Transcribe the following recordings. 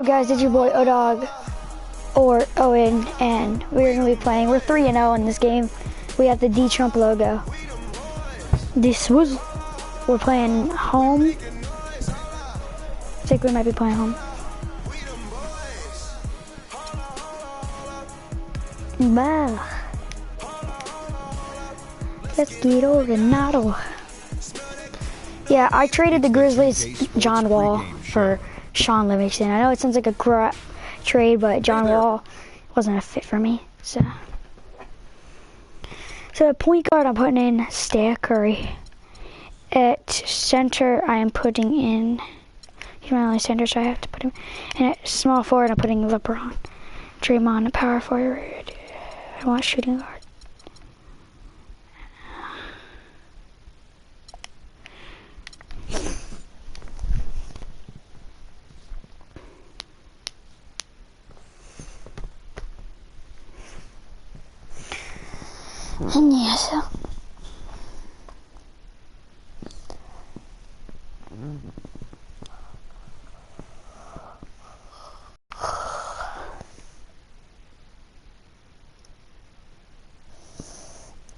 Guys, it's your boy Odog, or Owen, and we're going to be playing. We're 3-0 in this game. We have the D Trump logo. We're playing home. I think we might be playing home. Bah. Let's get organized. Yeah, I traded the Grizzlies John Wall for Sean Livingston. I know it sounds like a crap trade, but John Wall wasn't a fit for me. So at point guard, I'm putting in Steph Curry. At center, I am putting in, he's my only center, so I have to put him. And at small forward, I'm putting LeBron. Draymond at power forward. I want shooting guard. And yeah, so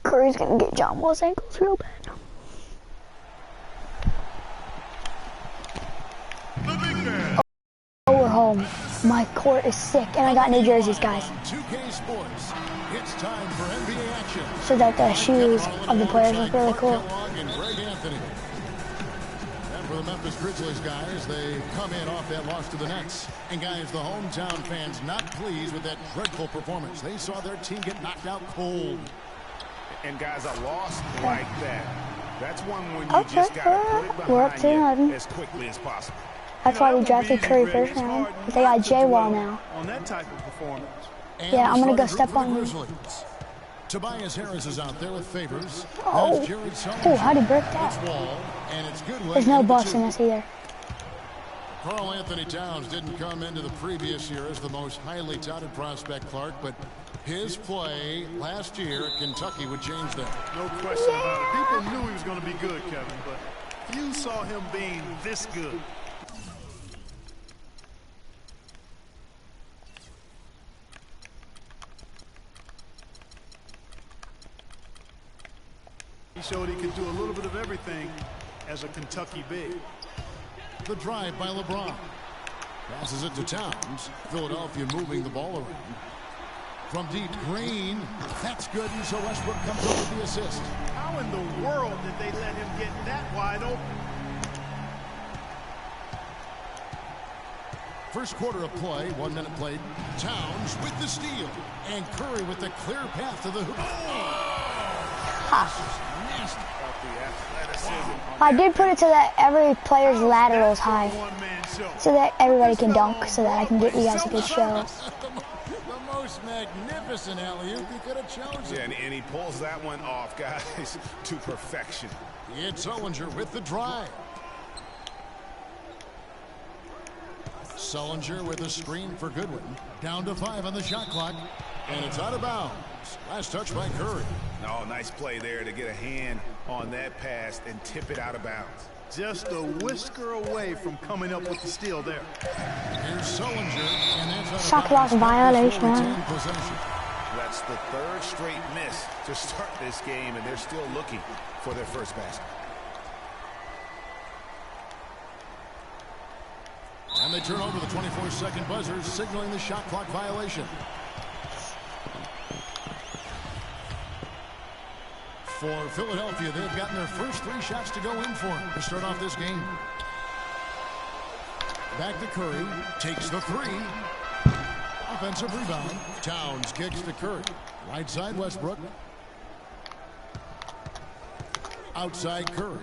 Curry's gonna get John Wall's ankles real bad. Oh, we're home. My court is sick, and I got new jerseys, guys. 2K Sports. It's time for NBA action. So that the shoes of the players look really cool. And Greg Anthony. And for the Memphis Grizzlies, guys, they come in off that loss to the Nets. And guys, the hometown fans not pleased with that dreadful performance. They saw their team get knocked out cold. And guys, a loss like that, that's one when you just gotta put it We're up behind to you 11. as quickly as possible. That's why we drafted Curry first round. But they got J Wall now. On that type of performance. And Yeah, I'm gonna go the step starting on group for him. the Grizzlies. Tobias Harris is out there with Favors. Oh. That's Jared Sullinger. Oh, how'd he break It's that? Wall, and it's Goodwin. There's no number bucks in 2. this either. Karl Anthony Towns didn't come into the previous year as the most highly touted prospect, Clark, but his play last year at Kentucky would change that. No question about it. People knew he was going to be good, Kevin, but few saw him being this good. He showed he could do a little bit of everything as a Kentucky big. The drive by LeBron. Passes it to Towns. Philadelphia moving the ball around. From deep, Green. That's good, and so Westbrook comes up with the assist. How in the world did they let him get that wide open? First quarter of play, 1 minute played. Towns with the steal. And Curry with the clear path to the hoop. Nasty. I did put it so that every player's lateral is high. So that everybody can dunk, so that I can get you guys a good show. The most magnificent alley-oop he could have chosen. Yeah, and he pulls that one off, guys, to perfection. It's Sullinger with the drive. Sullinger with a screen for Goodwin. Down to 5 on the shot clock. And it's out of bounds. Last touch by Curry. Oh, nice play there to get a hand on that pass and tip it out of bounds. Just a whisker away from coming up with the steal there. Here's Sullinger, and that's out of Shot clock bounds. violation. Retain possession. That's the third straight miss to start this game, and they're still looking for their first basket. And they turn over the 24-second buzzer, signaling the shot clock violation. For Philadelphia, they've gotten their first 3 shots to go in for to start off this game. Back to Curry, takes the 3. Offensive rebound. Towns kicks to Curry. Right side Westbrook. Outside Curry.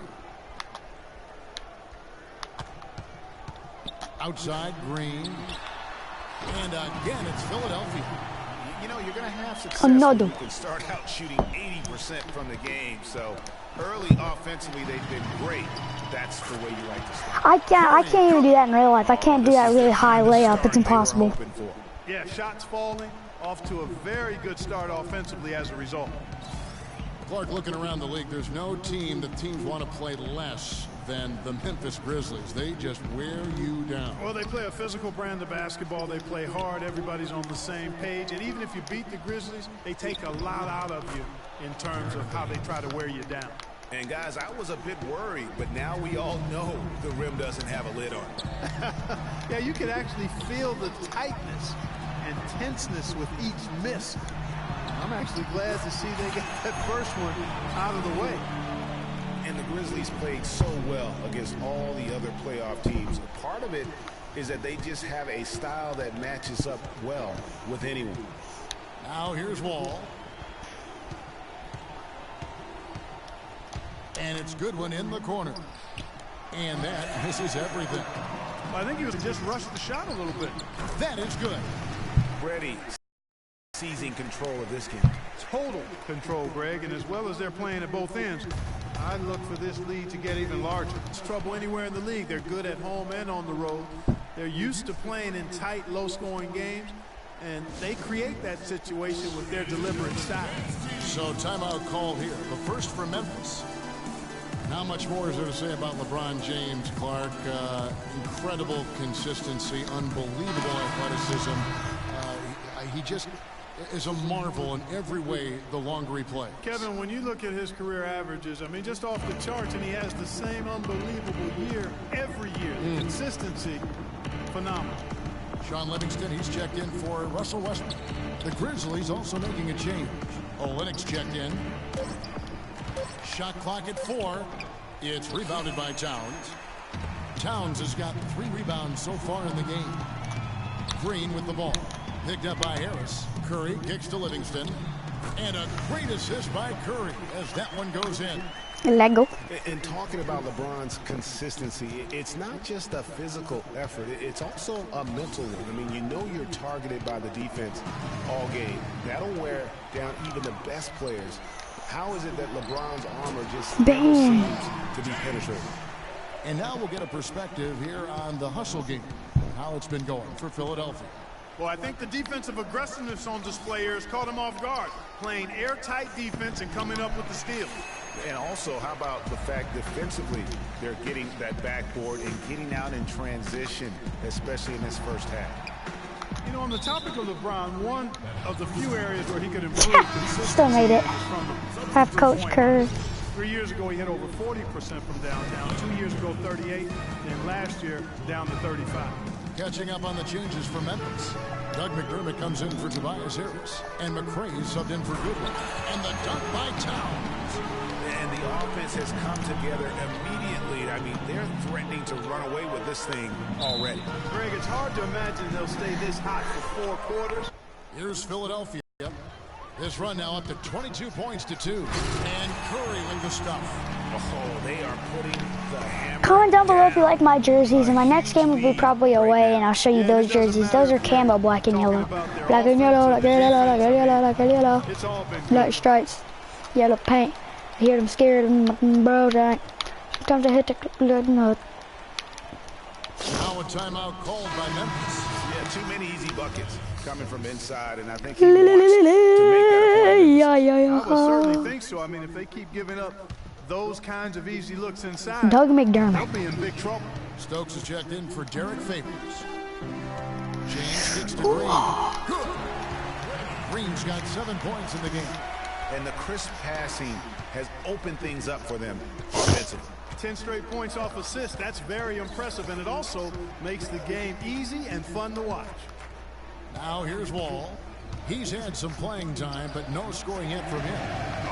Outside Green. And again, it's Philadelphia. You know, you're going to have success Another. when you can start out shooting 80% from the game. So early offensively, they've been great. That's the way you like to start. I can't even do that in real life. I can't do that really high layup. It's impossible. Yeah, shots falling, off to a very good start offensively as a result. Clark, looking around the league, there's no team that teams want to play less than the Memphis Grizzlies. They just wear you down. Well, they play a physical brand of basketball. They play hard. Everybody's on the same page. And even if you beat the Grizzlies, they take a lot out of you in terms of how they try to wear you down. And, guys, I was a bit worried, but now we all know the rim doesn't have a lid on it. Yeah, you can actually feel the tightness and tenseness with each miss. I'm actually glad to see they got that first one out of the way. And the Grizzlies played so well against all the other playoff teams. Part of it is that they just have a style that matches up well with anyone. Now here's Wall. And it's Goodwin in the corner. And that misses everything. Well, I think he was just rushed the shot a little bit. That is good. Brady seizing control of this game. Total control, Greg, and as well as they're playing at both ends, I'd look for this lead to get even larger. It's trouble anywhere in the league. They're good at home and on the road. They're used to playing in tight, low-scoring games, and they create that situation with their deliberate style. So timeout call here. The first for Memphis. Not much more is there to say about LeBron James, Clark. Incredible consistency, unbelievable athleticism. He just is a marvel in every way the longer he plays. Kevin, when you look at his career averages, I mean, just off the charts, and he has the same unbelievable year every year. The consistency, phenomenal. Sean Livingston, he's checked in for Russell Westbrook. The Grizzlies also making a change. Olynyk's checked in. Shot clock at 4. It's rebounded by Towns. Towns has got 3 rebounds so far in the game. Green with the ball. Picked up by Harris. Curry kicks to Livingston. And a great assist by Curry as that one goes in. Lego. And talking about LeBron's consistency, it's not just a physical effort. It's also a mental one. I mean, you know you're targeted by the defense all game. That'll wear down even the best players. How is it that LeBron's armor just never seems to be penetrated? And now we'll get a perspective here on the hustle game, how it's been going for Philadelphia. Well, I think the defensive aggressiveness on display here has caught him off guard, playing airtight defense and coming up with the steal. And also, how about the fact defensively they're getting that backboard and getting out in transition, especially in this first half. You know, on the topic of LeBron, one of the few areas where he could improve Still made it. Have Coach Curry. 3 years ago, he hit over 40% from downtown. 2 years ago, 38. And last year, down to 35. Catching up on the changes for Memphis. Doug McDermott comes in for Tobias Harris. And McRae subbed in for Goodwin. And the dunk by Towns. And the offense has come together immediately. I mean, they're threatening to run away with this thing already. Greg, it's hard to imagine they'll stay this hot for 4 quarters. Here's Philadelphia. This run now up to 22 points to 2. And Curry with the stuff. Oh, they are putting the hammer. Comment down below if you like my jerseys, and my next game will be probably away, and I'll show you those jerseys. Those are camo, black and yellow. Black and yellow, black and yellow, black and yellow, black and yellow. It's all been Black stripes, yellow paint. I hear them scared of them, bro. Sometimes I hit the blood nut. Now a timeout called by Memphis. Yeah, too many easy buckets coming from inside, and I think he wants to make that a point. I would certainly think so. I mean, if they keep giving up those kinds of easy looks inside, Doug McDermott. they'll be in big trouble. Stokes has checked in for Derek Favors. James kicks to Green. Good. Green's got 7 points in the game. And the crisp passing has opened things up for them offensively. 10 straight points off assists. That's very impressive, and it also makes the game easy and fun to watch. Now here's Wall. He's had some playing time, but no scoring yet from him.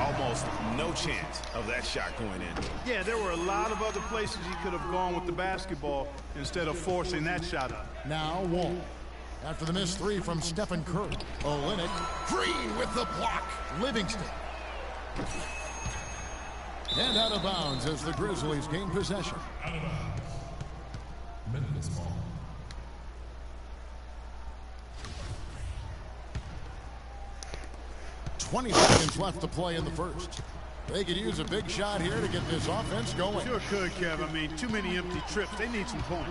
Almost no chance of that shot going in. Yeah, there were a lot of other places he could have gone with the basketball instead of forcing that shot up. Now Wall. After the missed 3 from Stephen Curry. Olynyk. Green with the block. Livingston. And out of bounds as the Grizzlies gain possession. Memphis ball. $20 seconds left to play in the first. They could use a big shot here to get this offense going. Sure could, Kev. I mean, too many empty trips. They need some points.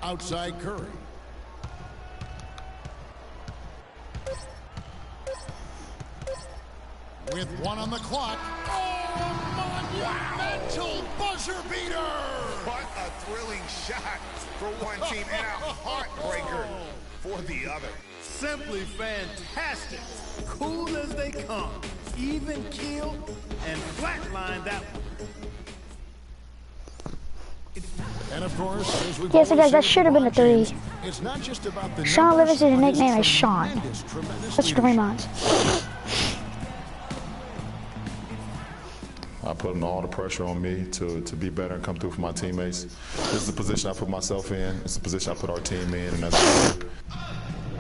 Outside Curry. With 1 on the clock. Oh, Mental buzzer beater! What a thrilling shot for one team and a heartbreaker for the other. Simply fantastic. Cool as they come. Even keel and flatline that one. And of course, as we've Yes, so guys, that always should have been a said, three. it's not just about the Sean numbers, Livingston's but his nickname is Sean. tremendous That's leadership. Draymond's. Putting all the pressure on me to be better and come through for my teammates. This is the position I put myself in. It's the position I put our team in, and that's good.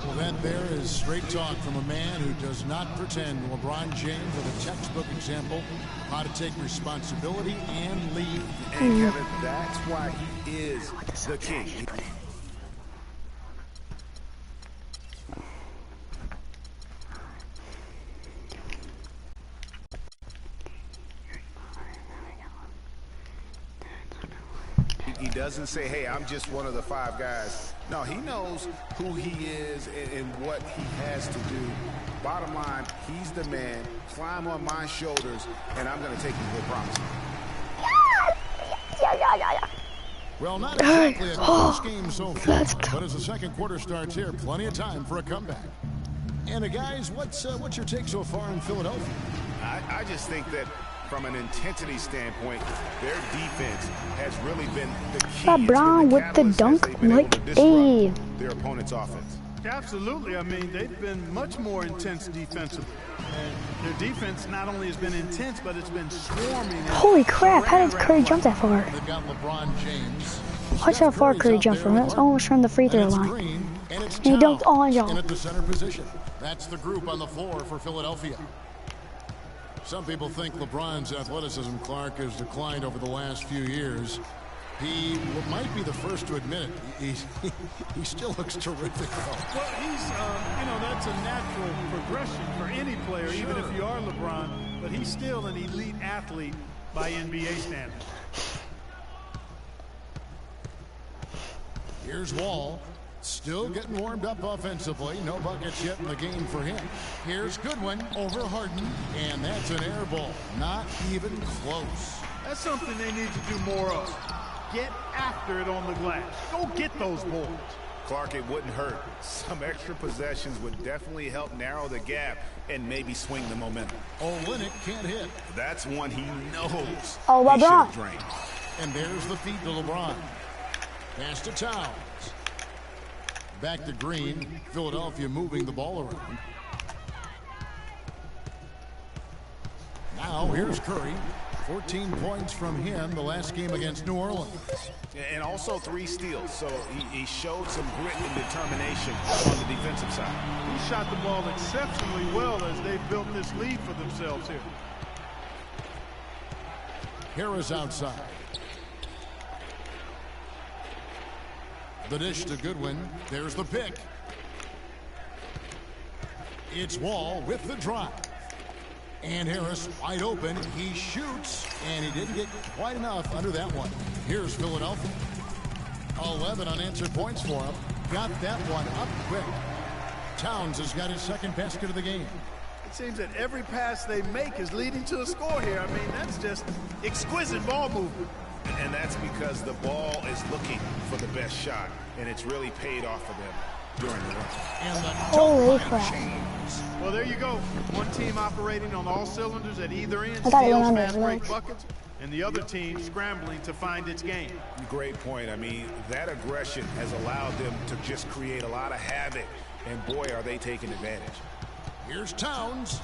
Well, that there is straight talk from a man who does not pretend. LeBron James with a textbook example how to take responsibility and lead. And Kevin, that's why he is the king. He doesn't say, hey, I'm just one of the 5 guys. No, he knows who he is and what he has to do. Bottom line, he's the man. Climb on my shoulders, and I'm going to take you to the promised land. Well, not exactly a close game so far, but as the second quarter starts here, plenty of time for a comeback. And guys, what's your take so far in Philadelphia? I just think that from an intensity standpoint, their defense has really been the key. LeBron with the dunk like Dave. Their opponent's offense. Absolutely. I mean, they've been much more intense defensively. And their defense not only has been intense, but it's been swarming. Holy crap, how did Curry jump that far? They've got LeBron James. Watch how far Curry jumped from. That's almost from the free throw line. And he dunked on y'all. In at the center position. That's the group on the floor for Philadelphia. Some people think LeBron's athleticism, Clark, has declined over the last few years. He might be the first to admit it. He still looks terrific, though. Well, he's, that's a natural progression for any player, even if you are LeBron. But he's still an elite athlete by NBA standards. Here's Wall. Still getting warmed up offensively. No buckets yet in the game for him. Here's Goodwin over Harden. And that's an air ball. Not even close. That's something they need to do more of. Get after it on the glass. Go get those boards. Clark, it wouldn't hurt. Some extra possessions would definitely help narrow the gap and maybe swing the momentum. Olynyk can't hit. That's one he knows. Oh, he should LeBron. have drained. And there's the feed to LeBron. Pass to Towns. Back to Green. Philadelphia moving the ball around. Now here's Curry. 14 points from him the last game against New Orleans. And also 3 steals, so he showed some grit and determination on the defensive side. He shot the ball exceptionally well as they built this lead for themselves here. Harris outside. The dish to Goodwin. There's the pick. It's Wall with the drive. And Harris wide open. He shoots, and he didn't get quite enough under that one. Here's Philadelphia. 11 unanswered points for him. Got that one up quick. Towns has got his second basket of the game. It seems that every pass they make is leading to a score here. I mean, that's just exquisite ball movement. And that's because the ball is looking for the best shot, and it's really paid off for them during the run. And the Holy crap. Well, there you go. One team operating on all cylinders at either end, I got it steals, under fast his break legs. buckets, and the other team scrambling to find its game. Great point. I mean, that aggression has allowed them to just create a lot of havoc, and boy, are they taking advantage. Here's Towns.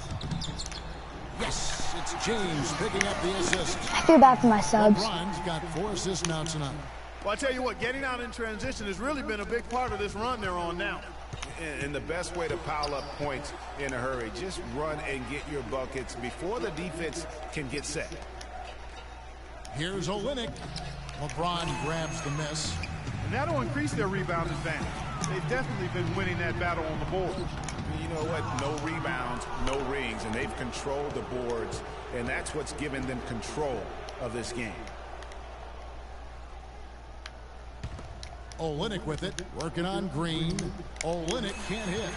Yes, it's James picking up the assist. I feel bad for my subs. LeBron's got 4 assists now tonight. Well, I tell you what, getting out in transition has really been a big part of this run they're on now. And the best way to pile up points in a hurry, just run and get your buckets before the defense can get set. Here's Olynyk. LeBron grabs the miss. And that'll increase their rebound advantage. They've definitely been winning that battle on the boards. You know what? No rebounds, no rings, and they've controlled the boards, and that's what's given them control of this game. Olynyk with it, working on Green. Olynyk can't hit.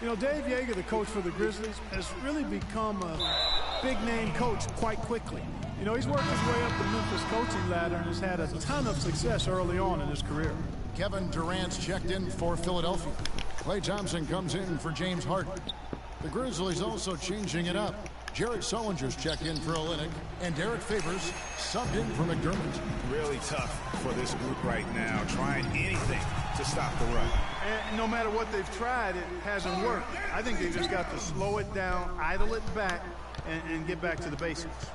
You know, Dave Yeager, the coach for the Grizzlies, has really become a big-name coach quite quickly. You know, he's worked his way up the Memphis coaching ladder and has had a ton of success early on in his career. Kevin Durant's checked in for Philadelphia. Klay Thompson comes in for James Harden. The Grizzlies also changing it up. Jared Sullinger's checked in for Olynyk, and Derek Favors subbed in for McDermott. Really tough for this group right now, trying anything to stop the run. And no matter what they've tried, it hasn't worked. I think they just got to slow it down, idle it back, and get back to the basics.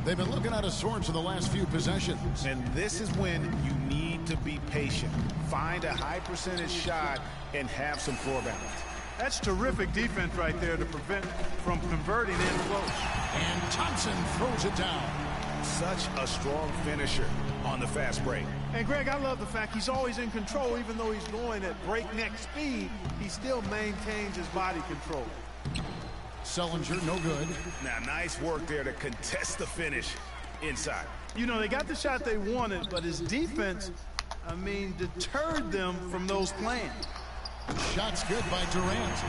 They've been looking out of sorts in the last few possessions. And this is when you need to be patient. Find a high percentage shot and have some floor balance. That's terrific defense right there to prevent from converting in close. And Thompson throws it down. Such a strong finisher on the fast break. And Greg, I love the fact he's always in control. Even though he's going at breakneck speed, he still maintains his body control. Sullinger, no good. Now, nice work there to contest the finish inside. You know, they got the shot they wanted, but his defense, I mean, deterred them from those plans. Shots good by Durant.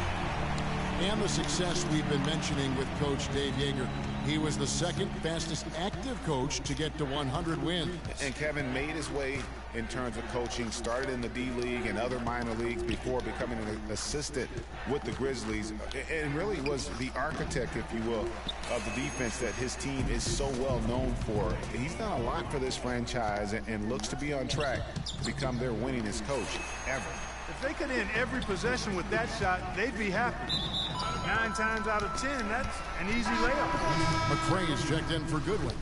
And the success we've been mentioning with Coach Dave Yeager. He was the second fastest active coach to get to 100 wins. And Kevin made his way in terms of coaching, started in the D-League and other minor leagues before becoming an assistant with the Grizzlies, and really was the architect, if you will, of the defense that his team is so well known for. He's done a lot for this franchise and looks to be on track to become their winningest coach ever. If they could end every possession with that shot, they'd be happy. 9 times out of 10, that's an easy layup. McRae is checked in for Goodwin.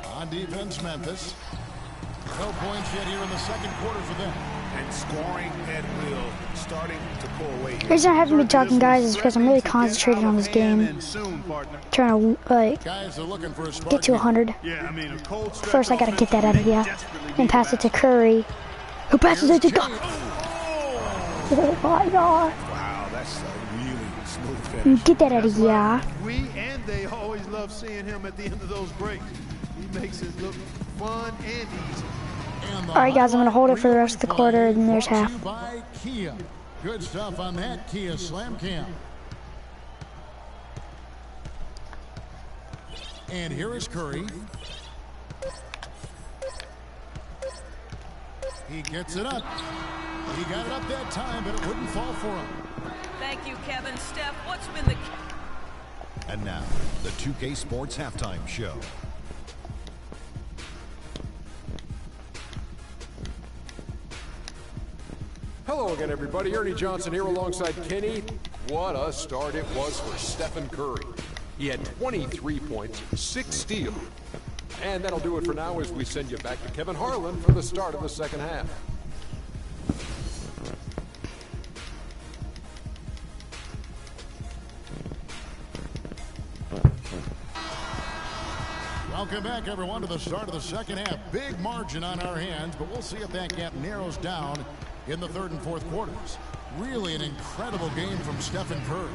On defense, Memphis. No points yet here in the second quarter for them. And scoring at will, starting to pull away. The reason I haven't been talking, guys, is because I'm really concentrated on this game. Trying to, like, Guys are looking for a spark. get to 100. Yeah, I mean, a cold stretch First, I gotta get that out of here. And pass it to Curry, who passes it to God. Oh my God. Wow, that's a really smooth finish. Get that out of here. We and they always love seeing him at the end of those breaks. He makes it look fun and easy. Alright, guys, I'm going to hold it for the rest of the quarter, and there's half. By Kia. Good stuff on that Kia Slam Cam. And here is Curry. He gets it up. He got it up that time, but it wouldn't fall for him. Thank you, Kevin. Steph, what's been the... And now, the 2K Sports Halftime Show. Hello again, everybody. Ernie Johnson here alongside Kenny. What a start it was for Stephen Curry. He had 23 points, 6 steals. And that'll do it for now as we send you back to Kevin Harlan for the start of the second half. Welcome back, everyone, to the start of the second half. Big margin on our hands, but we'll see if that gap narrows down in the third and fourth quarters. Really an incredible game from Stephen Curry.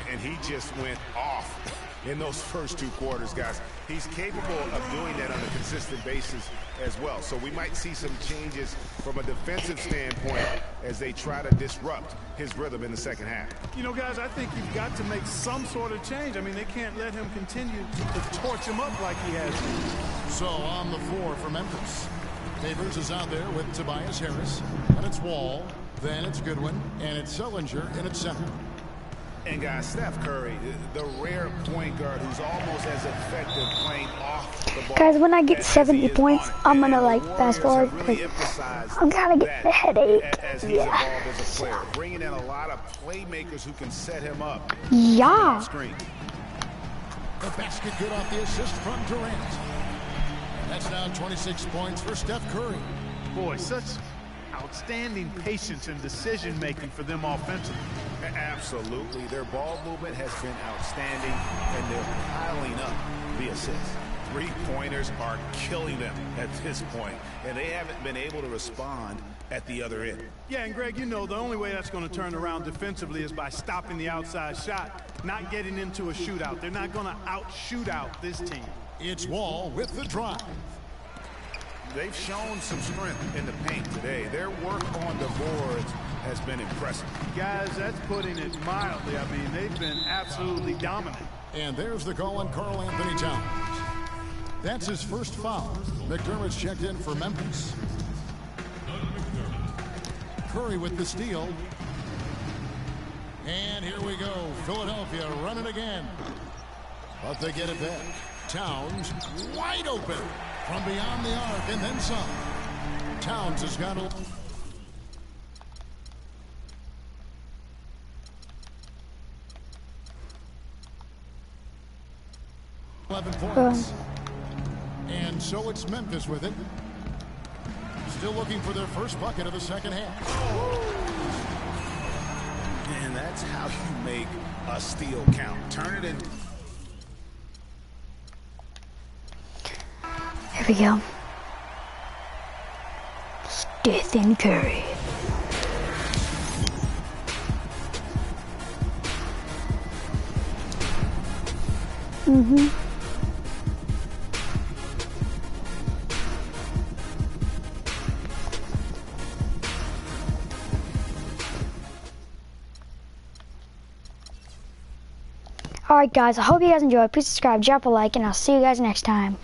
And he just went off in those first 2 quarters, guys. He's capable of doing that on a consistent basis as well. So we might see some changes from a defensive standpoint as they try to disrupt his rhythm in the second half. You know, guys, I think you've got to make some sort of change. I mean, they can't let him continue to torch him up like he has. So on the floor for Memphis, Favors is out there with Tobias Harris, and it's Wall, then it's Goodwin, and it's Sullinger, and it's center. And guys, Steph Curry, the rare point guard who's almost as effective playing off the ball. Guys, when I get 70 points, I'm gonna, like, fast forward. I'm gonna get a headache. As he's evolved as a player, bringing in a lot of playmakers who can set him up. Yeah. Screen. The basket good off the assist from Durant. That's now 26 points for Steph Curry. Boy, such outstanding patience and decision-making for them offensively. Absolutely. Their ball movement has been outstanding, and they're piling up the assists. 3-pointers are killing them at this point, and they haven't been able to respond at the other end. Yeah, and Greg, you know, the only way that's going to turn around defensively is by stopping the outside shot, not getting into a shootout. They're not going to out-shoot out this team. It's Wall with the drive. they've shown some strength in the paint today. Their work on the boards has been impressive. Guys, that's putting it mildly. I mean, they've been absolutely dominant. And there's the call on Karl Anthony Towns. That's his first foul. McDermott's checked in for Memphis. Curry with the steal. And here we go. Philadelphia running again. But they get it back. Towns wide open from beyond the arc and then some. Towns has got a... 11 points. And so it's Memphis with it. Still looking for their first bucket of the second half. And that's how you make a steal count. Turn it in. Here we go. Stephen Curry. Alright guys, I hope you guys enjoyed. Please subscribe, drop a like, and I'll see you guys next time.